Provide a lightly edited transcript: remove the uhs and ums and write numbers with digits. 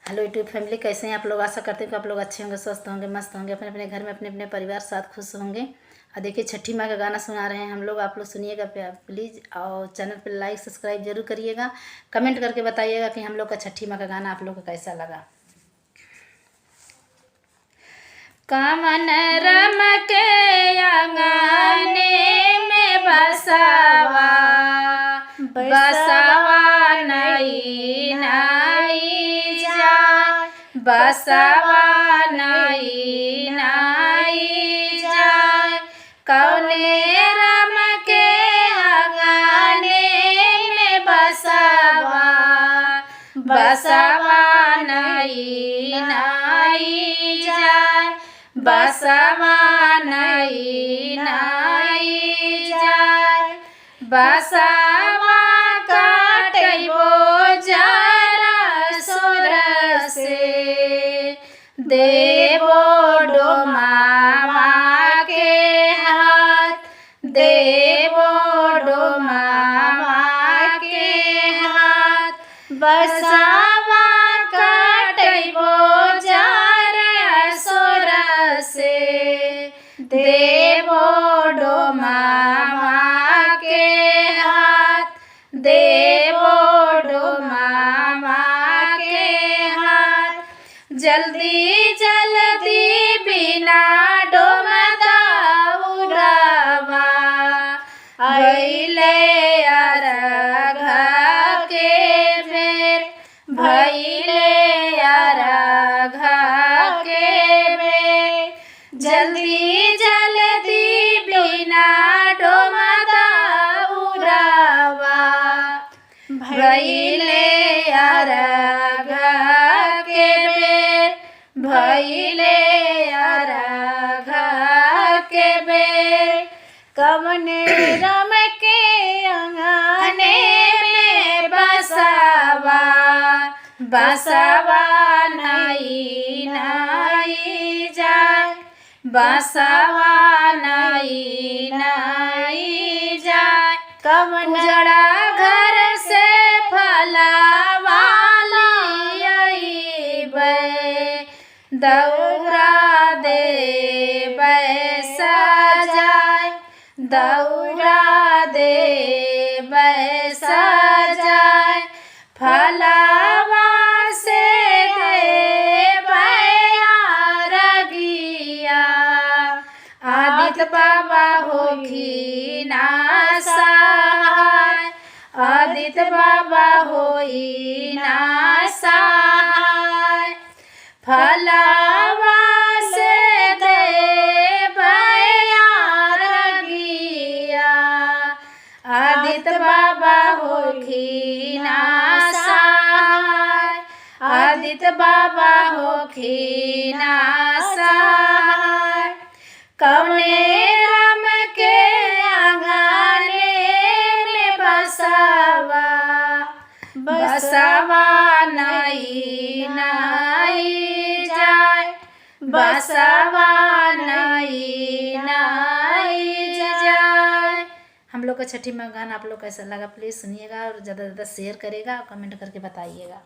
Hello YouTube family, कैसे हैं आप लोग। आशा करते हैं कि आप लोग अच्छे होंगे, स्वस्थ होंगे, मस्त होंगे, अपने अपने घर में अपने अपने परिवार साथ खुश होंगे। और देखिए छठी माँ का गाना सुना रहे हैं हम लोग, आप लोग सुनिएगा प्लीज़। और चैनल पर लाइक सब्सक्राइब जरूर करिएगा। कमेंट करके बताइएगा कि हम लोग का छठी माँ का गाना आप लोग को कैसा लगा। कामन रम के अंगने में बसावा बसावा नहीं नहीं जाए, बसावा नहीं नहीं जाए। कौने रम के अंगने में बसावा बसावा नहीं नहीं जाए, बसावा नहीं नहीं जाए। बसावा काटबो जरा सुर से, देवो डोमावा के हाथ, देवो डोमावा के हाथ। बसावा काटबो जरा सुर से, देवो डोमावा के हाथ, देवो डोमावा के हाथ। जल्दी जल्दी बिना डोमदा उड़ावा अइले अरघ के बेर, भइले अरघ के बेर। जल्दी जल्दी बिना डोमदा उड़ावा भइले अरघ के बेर, भइले अरघ के बेर। कवने रम के अंगने में बसावा बसावा नहीं नहीं जाए, बसावा नहीं नहीं जाए। कवन जड़ा घर से फलावा लाइबे, दौरा देबै सजाए, दौरा देबै सजाए। फलावा से देबै अरगिया, आदित्य बाबा होखी ना सहाय, आदित्य बाबा होई ना सहाय। फलावा से देबै अरगिया, आदित्य बाबा होखी ना सहाय, आदित्य बाबा होखी ना सहाय। कौने रम के अंगने में बसावा बसावा नहीं नहीं जाए, बसावा नहीं नहीं जाए। हम लोग का छठी माँ गाना आप लोग कैसा लगा प्लीज़ सुनिएगा और ज़्यादा से ज़्यादा शेयर करेगा और कमेंट करके बताइएगा।